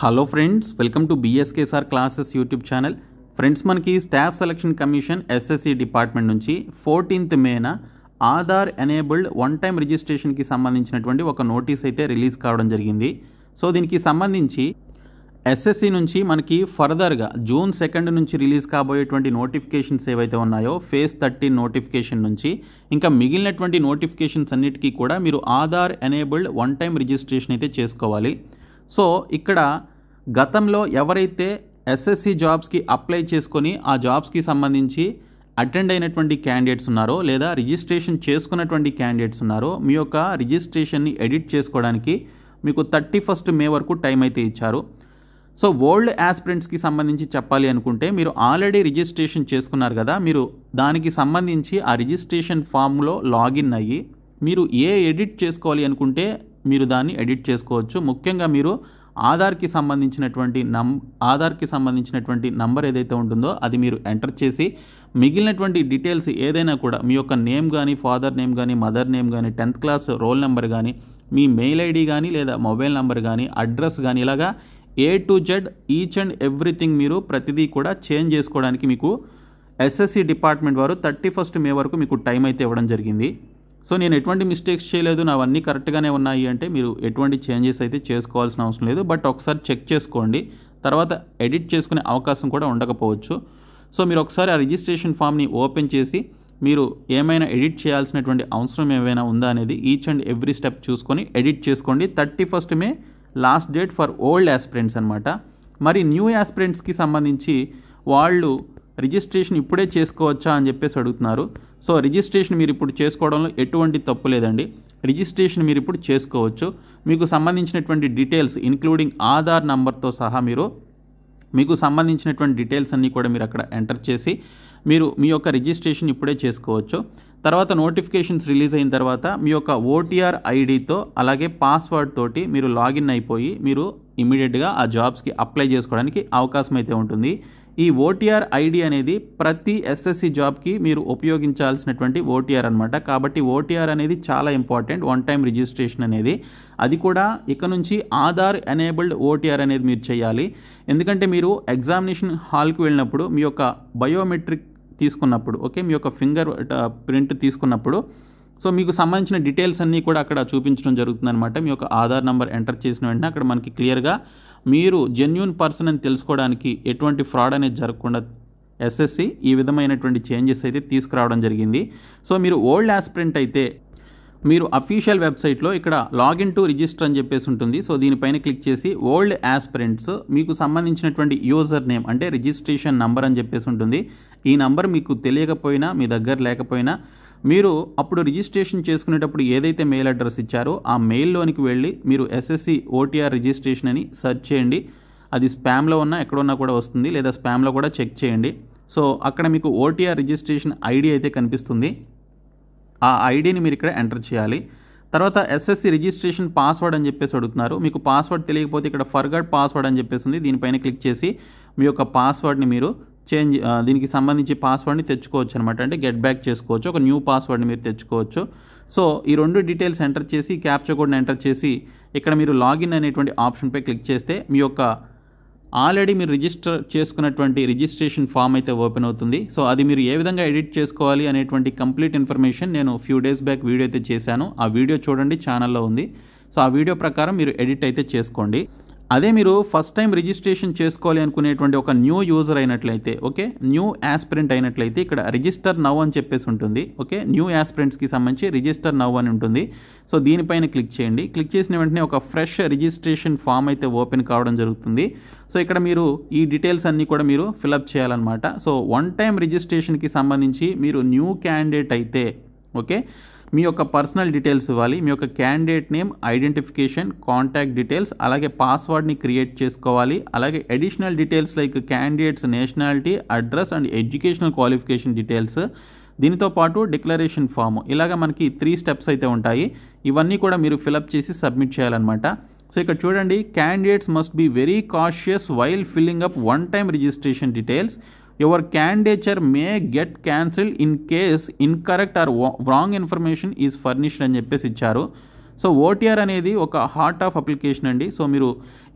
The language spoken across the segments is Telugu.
Hello friends, welcome to BSKSR classes YouTube channel. Friends, మనకి staff selection commission SSC department నుంచి 14th మేన ఆధార్ ఎనేబుల్డ్ వన్ టైం రిజిస్ట్రేషన్కి సంబంధించినటువంటి ఒక నోటీస్ అయితే రిలీజ్ కావడం జరిగింది. సో దీనికి సంబంధించి SSC నుంచి మనకి ఫర్దర్గా June 2 నుంచి రిలీజ్ కాబోయేటువంటి నోటిఫికేషన్స్ ఏవైతే ఉన్నాయో ఫేజ్ 13 నోటిఫికేషన్ నుంచి ఇంకా మిగిలినటువంటి నోటిఫికేషన్స్ అన్నిటికీ కూడా మీరు Aadhaar enabled one time registration అయితే చేసుకోవాలి. సో ఇక్కడ గతంలో ఎవరైతే SSC జాబ్స్కి అప్లై చేసుకొని ఆ జాబ్స్కి సంబంధించి అటెండ్ అయినటువంటి క్యాండిడేట్స్ ఉన్నారో లేదా రిజిస్ట్రేషన్ చేసుకున్నటువంటి క్యాండిడేట్స్ ఉన్నారో మీ యొక్క రిజిస్ట్రేషన్ని ఎడిట్ చేసుకోవడానికి మీకు 31st మే వరకు టైం అయితే ఇచ్చారు. సో ఓల్డ్ యాస్పిరెంట్స్కి సంబంధించి చెప్పాలి అనుకుంటే మీరు ఆల్రెడీ రిజిస్ట్రేషన్ చేసుకున్నారు కదా, మీరు దానికి సంబంధించి ఆ రిజిస్ట్రేషన్ ఫామ్లో లాగిన్ అయ్యి మీరు ఎడిట్ చేసుకోవాలి అనుకుంటే మీరు దాన్ని ఎడిట్ చేసుకోవచ్చు. ముఖ్యంగా మీరు ఆధార్కి సంబంధించినటువంటి నంబర్ ఏదైతే ఉంటుందో అది మీరు ఎంటర్ చేసి మిగిలినటువంటి డీటెయిల్స్ ఏదైనా కూడా మీ యొక్క నేమ్ కానీ, ఫాదర్ నేమ్ కానీ, మదర్ నేమ్ కానీ, 10th క్లాస్ రోల్ నెంబర్ కానీ, మీ మెయిల్ ఐడి కానీ లేదా మొబైల్ నెంబర్ కానీ, అడ్రస్ కానీ, ఇలాగా A to Z each and everything మీరు ప్రతిదీ కూడా చేంజ్ చేసుకోవడానికి మీకు SSC డిపార్ట్మెంట్ వారు 31st మే వరకు మీకు టైం అయితే ఇవ్వడం జరిగింది. సో నేను ఎటువంటి మిస్టేక్స్ చేయలేదు, నావన్నీ కరెక్ట్గానే ఉన్నాయి అంటే మీరు ఎటువంటి చేంజెస్ అయితే చేసుకోవాల్సిన అవసరం లేదు. బట్ ఒకసారి చెక్ చేసుకోండి, తర్వాత ఎడిట్ చేసుకునే అవకాశం కూడా ఉండకపోవచ్చు. సో మీరు ఒకసారి ఆ రిజిస్ట్రేషన్ ఫామ్ని ఓపెన్ చేసి మీరు ఏమైనా ఎడిట్ చేయాల్సినటువంటి అవసరం ఏమైనా ఉందా అనేది ఈచ్ అండ్ ఎవ్రీ స్టెప్ చూసుకొని ఎడిట్ చేసుకోండి. 31st May last date for old aspirants అనమాట. మరి న్యూ యాస్పిరెంట్స్కి సంబంధించి వాళ్ళు రిజిస్ట్రేషన్ ఇప్పుడే చేసుకోవచ్చా అని చెప్పేసి అడుగుతున్నారు. సో రిజిస్ట్రేషన్ మీరు ఇప్పుడు చేసుకోవడంలో ఎటువంటి తప్పు లేదండి. రిజిస్ట్రేషన్ మీరు ఇప్పుడు చేసుకోవచ్చు. మీకు సంబంధించినటువంటి డీటెయిల్స్ ఇంక్లూడింగ్ ఆధార్ నంబర్తో సహా మీకు సంబంధించినటువంటి డీటెయిల్స్ అన్నీ కూడా మీరు అక్కడ ఎంటర్ చేసి మీరు మీ యొక్క రిజిస్ట్రేషన్ ఇప్పుడే చేసుకోవచ్చు. తర్వాత నోటిఫికేషన్స్ రిలీజ్ అయిన తర్వాత మీ యొక్క OTR ఐడితో అలాగే పాస్వర్డ్ తోటి మీరు లాగిన్ అయిపోయి మీరు ఇమీడియట్గా ఆ జాబ్స్కి అప్లై చేసుకోవడానికి అవకాశం అయితే ఉంటుంది. ఈ OTR ఐడి అనేది ప్రతి SSC జాబ్కి మీరు ఉపయోగించాల్సినటువంటి OTR అనమాట. కాబట్టి OTR అనేది చాలా ఇంపార్టెంట్. వన్ టైం రిజిస్ట్రేషన్ అనేది అది కూడా ఇక నుంచి ఆధార్ ఎనేబుల్డ్ OTR అనేది మీరు చేయాలి. ఎందుకంటే మీరు ఎగ్జామినేషన్ హాల్కి వెళ్ళినప్పుడు మీ యొక్క బయోమెట్రిక్ తీసుకున్నప్పుడు, ఓకే, మీ యొక్క ఫింగర్ ప్రింట్ తీసుకున్నప్పుడు సో మీకు సంబంధించిన డీటెయిల్స్ అన్నీ కూడా అక్కడ చూపించడం జరుగుతుంది అనమాట. మీ యొక్క ఆధార్ నెంబర్ ఎంటర్ చేసిన వెంటనే అక్కడ మనకి క్లియర్గా మీరు జెన్యూన్ పర్సన్ అని తెలుసుకోవడానికి ఎటువంటి ఫ్రాడ్ అనేది జరగకుండా SSC ఈ విధమైనటువంటి చేంజెస్ అయితే తీసుకురావడం జరిగింది. సో మీరు ఓల్డ్ యాస్పిరెంట్ అయితే మీరు అఫీషియల్ వెబ్సైట్లో ఇక్కడ లాగిన్ టు రిజిస్టర్ అని చెప్పేసి ఉంటుంది. సో దీనిపైన క్లిక్ చేసి ఓల్డ్ యాస్పిరెంట్స్ మీకు సంబంధించినటువంటి యూజర్ నేమ్ అంటే రిజిస్ట్రేషన్ నంబర్ అని చెప్పేసి ఉంటుంది. ఈ నంబర్ మీకు తెలియకపోయినా మీ దగ్గర లేకపోయినా మీరు అప్పుడు రిజిస్ట్రేషన్ చేసుకునేటప్పుడు ఏదైతే మెయిల్ అడ్రస్ ఇచ్చారో ఆ మెయిల్లోనికి వెళ్ళి మీరు SSC OTR రిజిస్ట్రేషన్ అని సెర్చ్ చేయండి. అది స్పామ్లో ఉన్నా ఎక్కడున్నా కూడా వస్తుంది, లేదా స్పామ్లో కూడా చెక్ చేయండి. సో అక్కడ మీకు OTR రిజిస్ట్రేషన్ ఐడి అయితే కనిపిస్తుంది. ఆ ఐడిని మీరు ఇక్కడ ఎంటర్ చేయాలి. తర్వాత SSC రిజిస్ట్రేషన్ పాస్వర్డ్ అని చెప్పేసి అడుగుతున్నారు. మీకు పాస్వర్డ్ తెలియకపోతే ఇక్కడ ఫర్గట్ పాస్వర్డ్ అని చెప్పేసి ఉంది. దీనిపైన క్లిక్ చేసి మీ యొక్క పాస్వర్డ్ని మీరు దీనికి సంబంధించి పాస్వర్డ్ని తెచ్చుకోవచ్చు అనమాట. అంటే గెట్ బ్యాక్ చేసుకోవచ్చు, ఒక న్యూ పాస్వర్డ్ని మీరు తెచ్చుకోవచ్చు. సో ఈ రెండు డీటెయిల్స్ ఎంటర్ చేసి క్యాప్చా కోడ్ని ఎంటర్ చేసి ఇక్కడ మీరు లాగిన్ అనేటువంటి ఆప్షన్పై క్లిక్ చేస్తే మీ యొక్క ఆల్రెడీ మీరు రిజిస్టర్ చేసుకున్నటువంటి రిజిస్ట్రేషన్ ఫామ్ అయితే ఓపెన్ అవుతుంది. సో అది మీరు ఏ విధంగా ఎడిట్ చేసుకోవాలి అనేటువంటి కంప్లీట్ ఇన్ఫర్మేషన్ నేను ఫ్యూ డేస్ బ్యాక్ వీడియో అయితే చేశాను. ఆ వీడియో చూడండి, ఛానల్లో ఉంది. సో ఆ వీడియో ప్రకారం మీరు ఎడిట్ అయితే చేసుకోండి. అదే మీరు ఫస్ట్ టైం రిజిస్ట్రేషన్ చేసుకోవాలి అనుకునేటువంటి ఒక న్యూ యూజర్ అయినట్లయితే, ఓకే, న్యూ యాస్పిరెంట్ అయినట్లయితే ఇక్కడ రిజిస్టర్ నవ్ అని చెప్పేసి ఉంటుంది. ఓకే, న్యూ యాస్పిరెంట్స్కి సంబంధించి రిజిస్టర్ నవ్ అని ఉంటుంది. సో దీనిపైన క్లిక్ చేయండి. క్లిక్ చేసిన వెంటనే ఒక ఫ్రెష్ రిజిస్ట్రేషన్ ఫామ్ అయితే ఓపెన్ కావడం జరుగుతుంది. సో ఇక్కడ మీరు ఈ డీటెయిల్స్ అన్నీ కూడా మీరు ఫిలప్ చేయాలన్నమాట. సో వన్ టైం రిజిస్ట్రేషన్కి సంబంధించి మీరు న్యూ క్యాండిడేట్ అయితే ఓకే, మీ యొక్క పర్సనల్ డీటెయిల్స్ ఇవ్వాలి. మీ యొక్క candidate name, identification, contact details, అలాగే పాస్వర్డ్ని క్రియేట్ చేసుకోవాలి. అలాగే additional details like candidates nationality, address and educational qualification details, దీనితో పాటు డిక్లరేషన్ ఫామ్, ఇలాగ మనకి 3 స్టెప్స్ అయితే ఉంటాయి. ఇవన్నీ కూడా మీరు ఫిలప్ చేసి సబ్మిట్ చేయాలన్నమాట. సో ఇక్కడ చూడండి, candidates must be very cautious while filling up one time registration details. Your candidature may get cancelled in case incorrect or wrong information is furnished అని చెప్పేసి ఇచ్చారు. సో ఓటీఆర్ అనేది ఒక హార్ట్ ఆఫ్ అప్లికేషన్ అండి. సో మీరు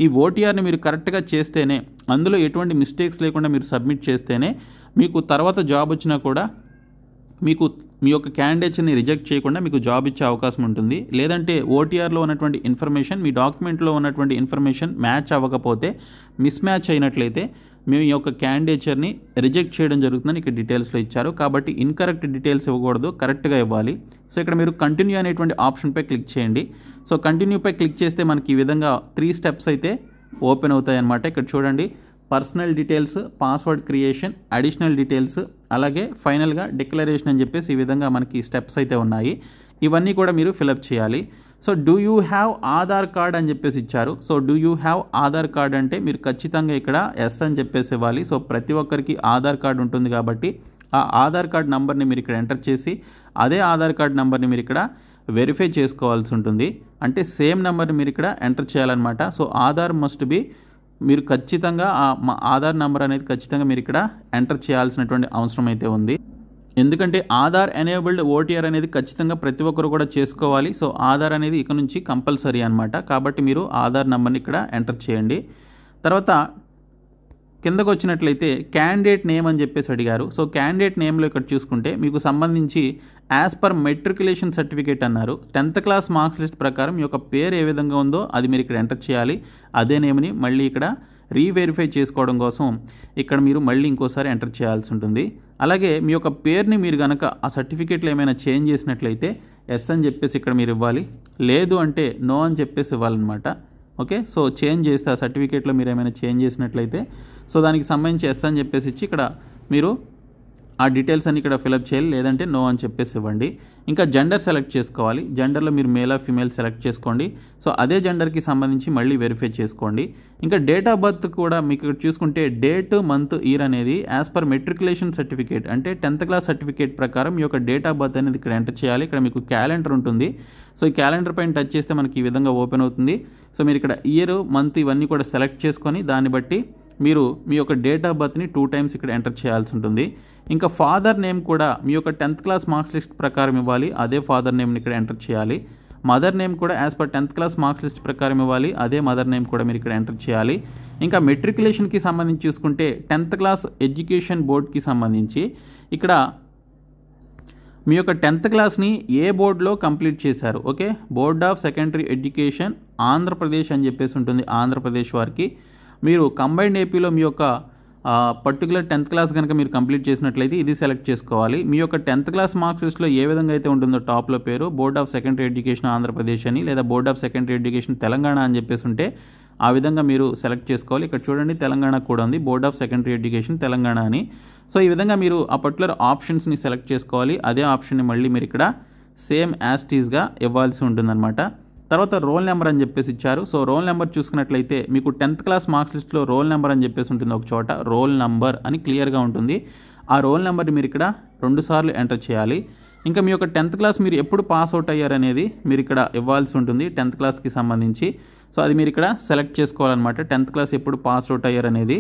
ఈ ఓటీఆర్ని మీరు కరెక్ట్గా చేస్తేనే, అందులో ఎటువంటి మిస్టేక్స్ లేకుండా మీరు సబ్మిట్ చేస్తేనే మీకు తర్వాత జాబ్ వచ్చినా కూడా మీకు మీ యొక్క క్యాండిడేట్స్ని రిజెక్ట్ చేయకుండా మీకు జాబ్ ఇచ్చే అవకాశం ఉంటుంది. లేదంటే ఓటీఆర్లో ఉన్నటువంటి ఇన్ఫర్మేషన్ మీ డాక్యుమెంట్లో ఉన్నటువంటి ఇన్ఫర్మేషన్ మ్యాచ్ అవ్వకపోతే, మిస్ మ్యాచ్ అయినట్లయితే మేము ఈ యొక్క క్యాండిడేచర్ని రిజెక్ట్ చేయడం జరుగుతుందని ఇక్కడ డీటెయిల్స్లో ఇచ్చారు. కాబట్టి ఇన్కరెక్ట్ డీటెయిల్స్ ఇవ్వకూడదు, కరెక్ట్గా ఇవ్వాలి. సో ఇక్కడ మీరు కంటిన్యూ అనేటువంటి ఆప్షన్పై క్లిక్ చేయండి. సో కంటిన్యూపై క్లిక్ చేస్తే మనకి ఈ విధంగా 3 స్టెప్స్ అయితే ఓపెన్ అవుతాయి అన్నమాట. ఇక్కడ చూడండి, personal details, password creation, additional details, అలాగే ఫైనల్గా డిక్లరేషన్ అని చెప్పేసి ఈ విధంగా మనకి స్టెప్స్ అయితే ఉన్నాయి. ఇవన్నీ కూడా మీరు ఫిలప్ చేయాలి. So do you have Aadhaar card అని చెప్పేసి ఇచ్చారు. So do you have Aadhaar card అంటే మీరు ఖచ్చితంగా ఇక్కడ ఎస్ అని చెప్పేసి ఇవ్వాలి. సో ప్రతి ఒక్కరికి ఆధార్ కార్డు ఉంటుంది కాబట్టి ఆ ఆధార్ కార్డ్ నెంబర్ని మీరు ఇక్కడ ఎంటర్ చేసి అదే ఆధార్ కార్డ్ నెంబర్ని మీరు ఇక్కడ వెరిఫై చేసుకోవాల్సి ఉంటుంది. అంటే సేమ్ నెంబర్ని మీరు ఇక్కడ ఎంటర్ చేయాలన్నమాట. సో ఆధార్ మస్ట్ బి, మీరు ఖచ్చితంగా మా ఆధార్ నెంబర్ అనేది ఖచ్చితంగా మీరు ఇక్కడ ఎంటర్ చేయాల్సినటువంటి అవసరం అయితే ఉంది. ఎందుకంటే ఆధార్ ఎనేబుల్డ్ ఓటీఆర్ అనేది ఖచ్చితంగా ప్రతి ఒక్కరు కూడా చేసుకోవాలి. సో ఆధార్ అనేది ఇక నుంచి కంపల్సరీ అనమాట. కాబట్టి మీరు ఆధార్ నెంబర్ని ఇక్కడ ఎంటర్ చేయండి. తర్వాత కిందకు వచ్చినట్లయితే క్యాండిడేట్ నేమ్ అని చెప్పేసి అడిగారు. సో క్యాండిడేట్ నేమ్లో ఇక్కడ చూసుకుంటే మీకు సంబంధించి యాజ్ పర్ మెట్రికులేషన్ సర్టిఫికేట్ అన్నారు. 10th క్లాస్ మార్క్స్ లిస్ట్ ప్రకారం మీ యొక్క పేరు ఏ విధంగా ఉందో అది మీరు ఇక్కడ ఎంటర్ చేయాలి. అదే నేమ్ని మళ్ళీ ఇక్కడ రీవెరిఫై చేసుకోవడం కోసం ఇక్కడ మీరు మళ్ళీ ఇంకోసారి ఎంటర్ చేయాల్సి ఉంటుంది. అలాగే మీ యొక్క పేరుని మీరు కనుక ఆ సర్టిఫికేట్లో ఏమైనా చేంజ్ చేసినట్లయితే ఎస్ అని చెప్పేసి ఇక్కడ మీరు ఇవ్వాలి. లేదు అంటే నో అని చెప్పేసి ఇవ్వాలన్నమాట. ఓకే, సో చేంజ్ చేస్తే ఆ సర్టిఫికేట్లో మీరు ఏమైనా చేంజ్ చేసినట్లయితే సో దానికి సంబంధించి ఎస్ అని చెప్పేసి ఇచ్చి ఇక్కడ మీరు ఆ డీటెయిల్స్ అన్ని ఇక్కడ ఫిలప్ చేయాలి. లేదంటే నో అని చెప్పేసి ఇవ్వండి. ఇంకా జెండర్ సెలెక్ట్ చేసుకోవాలి. జెండర్లో మీరు మేల్ ఆర్ ఫీమేల్ సెలెక్ట్ చేసుకోండి. సో అదే జెండర్కి సంబంధించి మళ్ళీ వెరిఫై చేసుకోండి. ఇంకా డేట్ ఆఫ్ బర్త్ కూడా మీకు ఇక్కడ చూసుకుంటే డేట్, మంత్, ఇయర్ అనేది యాజ్ పర్ మెట్రికులేషన్ సర్టిఫికేట్ అంటే 10th క్లాస్ సర్టిఫికేట్ ప్రకారం మీ యొక్క డేట్ ఆఫ్ బర్త్ అనేది ఇక్కడ ఎంటర్ చేయాలి. ఇక్కడ మీకు క్యాలెండర్ ఉంటుంది. సో ఈ క్యాలెండర్ పైన టచ్ చేస్తే మనకి ఈ విధంగా ఓపెన్ అవుతుంది. సో మీరు ఇక్కడ ఇయర్, మంత్ ఇవన్నీ కూడా సెలెక్ట్ చేసుకొని దాన్ని బట్టి మీరు మీ యొక్క డేట్ ఆఫ్ బర్త్ని 2 times ఇక్కడ ఎంటర్ చేయాల్సి ఉంటుంది. ఇంకా ఫాదర్ నేమ్ కూడా మీ యొక్క 10th క్లాస్ మార్క్స్ లిస్ట్ ప్రకారం ఇవ్వాలి. అదే ఫాదర్ నేమ్ని ఇక్కడ ఎంటర్ చేయాలి. మదర్ నేమ్ కూడా as per 10th class marks list ప్రకారం ఇవ్వాలి. అదే మదర్ నేమ్ కూడా మీరు ఇక్కడ ఎంటర్ చేయాలి. ఇంకా మెట్రికులేషన్కి సంబంధించి చూసుకుంటే 10th క్లాస్ ఎడ్యుకేషన్ బోర్డ్కి సంబంధించి ఇక్కడ మీ యొక్క 10th క్లాస్ని ఏ బోర్డులో కంప్లీట్ చేశారు. Okay, board of secondary education Andhra Pradesh అని చెప్పేసి ఉంటుంది. ఆంధ్రప్రదేశ్ వారికి మీరు కంబైన్డ్ ఏపీలో మీ యొక్క పర్టికులర్ 10th క్లాస్ కనుక మీరు కంప్లీట్ చేసినట్లయితే ఇది సెలెక్ట్ చేసుకోవాలి. మీ యొక్క 10th క్లాస్ మార్క్స్ లిస్ట్లో ఏ విధంగా అయితే ఉంటుందో టాప్లో పేరు board of secondary education Andhra Pradesh అని లేదా board of secondary education Telangana అని చెప్పేసి ఉంటే ఆ విధంగా మీరు సెలెక్ట్ చేసుకోవాలి. ఇక్కడ చూడండి, తెలంగాణ కూడా ఉంది, board of secondary education Telangana అని. సో ఈ విధంగా మీరు ఆ పర్టికులర్ ఆప్షన్స్ని సెలెక్ట్ చేసుకోవాలి. అదే ఆప్షన్ని మళ్ళీ మీరు ఇక్కడ సేమ్ యాజ్ టీజ్గా ఇవ్వాల్సి ఉంటుందన్నమాట. తర్వాత రోల్ నెంబర్ అని చెప్పేసి ఇచ్చారు. సో రోల్ నెంబర్ చూసుకున్నట్లయితే మీకు 10th క్లాస్ మార్క్స్ లిస్ట్లో రోల్ నెంబర్ అని చెప్పేసి ఉంటుంది. ఒక చోట రోల్ నెంబర్ అని క్లియర్గా ఉంటుంది. ఆ రోల్ నెంబర్ని మీరు ఇక్కడ 2 సార్లు ఎంటర్ చేయాలి. ఇంకా మీ యొక్క 10th క్లాస్ మీరు ఎప్పుడు పాస్ అవుట్ అయ్యారనేది మీరు ఇక్కడ ఇవ్వాల్సి ఉంటుంది 10th క్లాస్కి సంబంధించి. సో అది మీరు ఇక్కడ సెలెక్ట్ చేసుకోవాలన్నమాట. 10th క్లాస్ ఎప్పుడు పాస్ అవుట్ అయ్యారనేది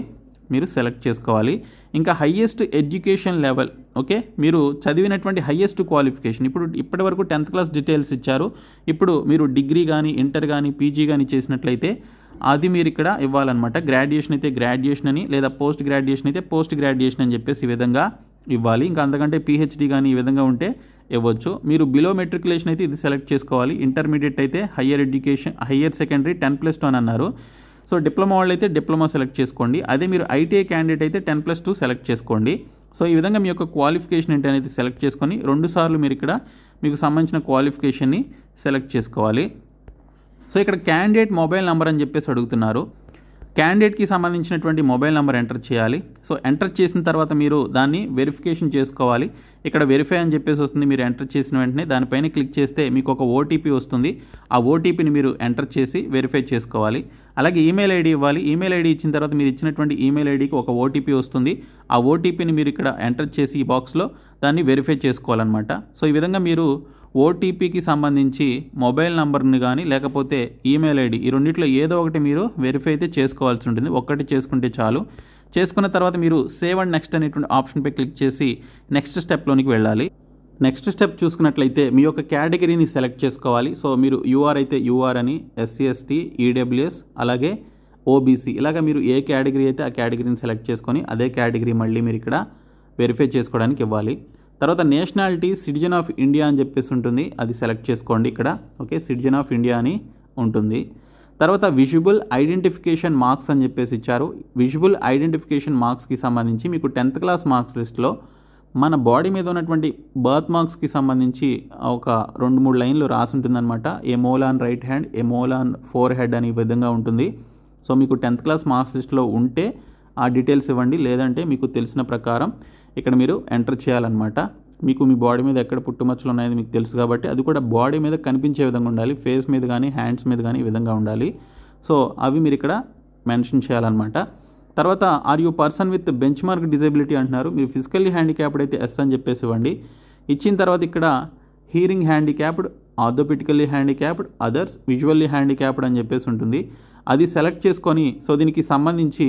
మీరు సెలెక్ట్ చేసుకోవాలి. ఇంకా హయ్యెస్ట్ ఎడ్యుకేషన్ లెవెల్, ఓకే, మీరు చదివినటువంటి హయ్యెస్ట్ క్వాలిఫికేషన్. ఇప్పటి వరకు 10th క్లాస్ డీటెయిల్స్ ఇచ్చారు. ఇప్పుడు మీరు డిగ్రీ కానీ, ఇంటర్ కానీ, పీజీ కానీ చేసినట్లయితే అది మీరు ఇక్కడ ఇవ్వాలన్నమాట. గ్రాడ్యుయేషన్ అయితే గ్రాడ్యుయేషన్ అని, లేదా పోస్ట్ గ్రాడ్యుయేషన్ అయితే పోస్ట్ గ్రాడ్యుయేషన్ అని చెప్పేసి ఈ విధంగా ఇవ్వాలి. ఇంకా అంతకంటే పిహెచ్డి కానీ ఈ విధంగా ఉంటే ఇవ్వచ్చు. మీరు బిలో మెట్రికులేషన్ అయితే ఇది సెలెక్ట్ చేసుకోవాలి. ఇంటర్మీడియట్ అయితే హయ్యర్ ఎడ్యుకేషన్, హయ్యర్ సెకండరీ 10+2 అని అన్నారు. సో డిప్లొమా వాళ్ళు అయితే డిప్లొమా సెలెక్ట్ చేసుకోండి. అదే మీరు ఐటీఐ క్యాండిడేట్ అయితే 10+2 సెలెక్ట్ చేసుకోండి. సో ఈ విధంగా మీ యొక్క క్వాలిఫికేషన్ ఏంటి అనేది సెలెక్ట్ చేసుకొని 2 సార్లు మీరు ఇక్కడ మీకు సంబంధించిన క్వాలిఫికేషన్ని సెలెక్ట్ చేసుకోవాలి. సో ఇక్కడ క్యాండిడేట్ మొబైల్ నెంబర్ అని చెప్పేసి అడుగుతున్నారు. క్యాండిడేట్కి సంబంధించినటువంటి మొబైల్ నెంబర్ ఎంటర్ చేయాలి. సో ఎంటర్ చేసిన తర్వాత మీరు దాన్ని వెరిఫికేషన్ చేసుకోవాలి. ఇక్కడ వెరిఫై అని చెప్పేసి వస్తుంది. మీరు ఎంటర్ చేసిన వెంటనే దానిపైన క్లిక్ చేస్తే మీకు ఒక ఓటీపీ వస్తుంది. ఆ ఓటీపీని మీరు ఎంటర్ చేసి వెరిఫై చేసుకోవాలి. అలాగే ఈమెయిల్ ఐడి ఇవ్వాలి. ఈమెయిల్ ఐడి ఇచ్చిన తర్వాత మీరు ఇచ్చినటువంటి ఈమెయిల్ ఐడికి ఒక ఓటీపీ వస్తుంది. ఆ ఓటీపీని మీరు ఇక్కడ ఎంటర్ చేసి ఈ బాక్స్లో దాన్ని వెరిఫై చేసుకోవాలన్నమాట. సో ఈ విధంగా మీరు ఓటీపీకి సంబంధించి మొబైల్ నెంబర్ని కానీ లేకపోతే ఈమెయిల్ ఐడి ఈ రెండిట్లో ఏదో ఒకటి మీరు వెరిఫై అయితే చేసుకోవాల్సి ఉంటుంది. ఒక్కటి చేసుకుంటే చాలు. చేసుకున్న తర్వాత మీరు సేవ్ అండ్ నెక్స్ట్ అనేటువంటి ఆప్షన్పై క్లిక్ చేసి నెక్స్ట్ స్టెప్లోనికి వెళ్ళాలి. నెక్స్ట్ స్టెప్ చూసుకున్నట్లయితే మీ యొక్క కేటగిరీని సెలెక్ట్ చేసుకోవాలి. సో మీరు యూఆర్ అయితే యూఆర్ అని, ఎస్సీ ఎస్టీ, ఈడబ్ల్యూఎస్ అలాగే ఓబీసీ ఇలాగ మీరు ఏ కేటగిరీ అయితే ఆ కేటగిరీని సెలెక్ట్ చేసుకొని అదే కేటగిరీ మళ్ళీ మీరు ఇక్కడ వెరిఫై చేసుకోవడానికి ఇవ్వాలి. తర్వాత నేషనాలిటీ సిటిజన్ ఆఫ్ ఇండియా అని చెప్పేసి ఉంటుంది, అది సెలెక్ట్ చేసుకోండి ఇక్కడ. ఓకే, సిటిజన్ ఆఫ్ ఇండియా అని ఉంటుంది. తర్వాత విజిబుల్ ఐడెంటిఫికేషన్ మార్క్స్ అని చెప్పేసి ఇచ్చారు. విజిబుల్ ఐడెంటిఫికేషన్ మార్క్స్కి సంబంధించి మీకు 10th క్లాస్ మార్క్స్ లిస్ట్లో మన బాడీ మీద ఉన్నటువంటి బర్త్ మార్క్స్కి సంబంధించి ఒక 2-3 లైన్లు రాసి ఉంటుందన్నమాట. ఏ mole on right hand, A mole on four head అనే విధంగా ఉంటుంది. సో మీకు 10th క్లాస్ మార్క్స్ లిస్ట్లో ఉంటే ఆ డీటెయిల్స్ ఇవ్వండి, లేదంటే మీకు తెలిసిన ప్రకారం ఇక్కడ మీరు ఎంటర్ చేయాలన్నమాట. మీకు మీ బాడీ మీద ఎక్కడ పుట్టుమచ్చలు ఉన్నాయని మీకు తెలుసు కాబట్టి అది కూడా బాడీ మీద కనిపించే విధంగా ఉండాలి. ఫేస్ మీద కానీ హ్యాండ్స్ మీద కానీ ఈ విధంగా ఉండాలి. సో అవి మీరు ఇక్కడ మెన్షన్ చేయాలన్నమాట. తర్వాత are you person with benchmark disability అంటున్నారు. మీరు ఫిజికల్లీ హ్యాండిక్యాప్డ్ అయితే ఎస్ అని చెప్పేసి ఇవ్వండి. ఇచ్చిన తర్వాత ఇక్కడ hearing handicapped, orthopedically handicapped, others, visually handicapped అని చెప్పేసి ఉంటుంది. అది సెలెక్ట్ చేసుకొని సో దీనికి సంబంధించి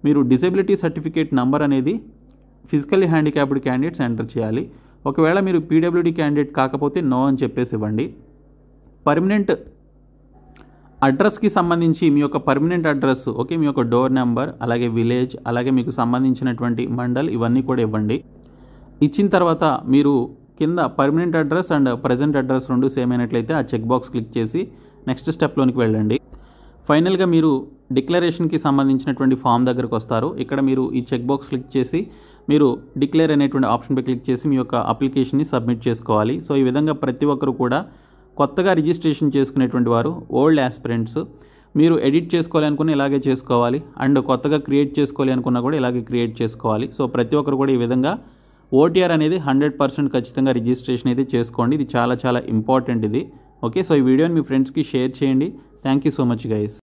మీరు డిజేబిలిటీ సర్టిఫికేట్ నంబర్ అనేది ఫిజికల్లీ హ్యాండిక్యాప్డ్ క్యాండిడేట్స్ ఎంటర్ చేయాలి. ఒకవేళ మీరు పీడబ్ల్యూడీ క్యాండిడేట్ కాకపోతే నో అని చెప్పేసి ఇవ్వండి. పర్మనెంట్ అడ్రస్కి సంబంధించి మీ యొక్క పర్మనెంట్ అడ్రస్, ఓకే, మీ యొక్క డోర్ నెంబర్ అలాగే విలేజ్ అలాగే మీకు సంబంధించినటువంటి మండల్ ఇవన్నీ కూడా ఇవ్వండి. ఇచ్చిన తర్వాత మీరు కింద permanent address and present address రెండు సేమ్ అయినట్లయితే ఆ చెక్ బాక్స్ క్లిక్ చేసి నెక్స్ట్ స్టెప్లోనికి వెళ్ళండి. ఫైనల్గా మీరు డిక్లరేషన్కి సంబంధించినటువంటి ఫామ్ దగ్గరకు వస్తారు. ఇక్కడ మీరు ఈ చెక్ బాక్స్ క్లిక్ చేసి మీరు డిక్లేర్ అనేటువంటి ఆప్షన్పై క్లిక్ చేసి మీ యొక్క అప్లికేషన్ని సబ్మిట్ చేసుకోవాలి. సో ఈ విధంగా ప్రతి ఒక్కరు కూడా కొత్తగా రిజిస్ట్రేషన్ చేసుకునేటువంటి వారు, ఓల్డ్ యాస్పిరెంట్స్, మీరు ఎడిట్ చేసుకోవాలి అనుకున్న ఇలాగే చేసుకోవాలి, అండ్ కొత్తగా క్రియేట్ చేసుకోవాలి అనుకున్నా కూడా ఇలాగే క్రియేట్ చేసుకోవాలి. సో ప్రతి ఒక్కరు కూడా ఈ విధంగా ఓటీఆర్ అనేది 100% ఖచ్చితంగా రిజిస్ట్రేషన్ అయితే చేసుకోండి. ఇది చాలా చాలా ఇంపార్టెంట్ ఇది. ఓకే, సో ఈ వీడియోని మీ ఫ్రెండ్స్కి షేర్ చేయండి. Thank you so much guys.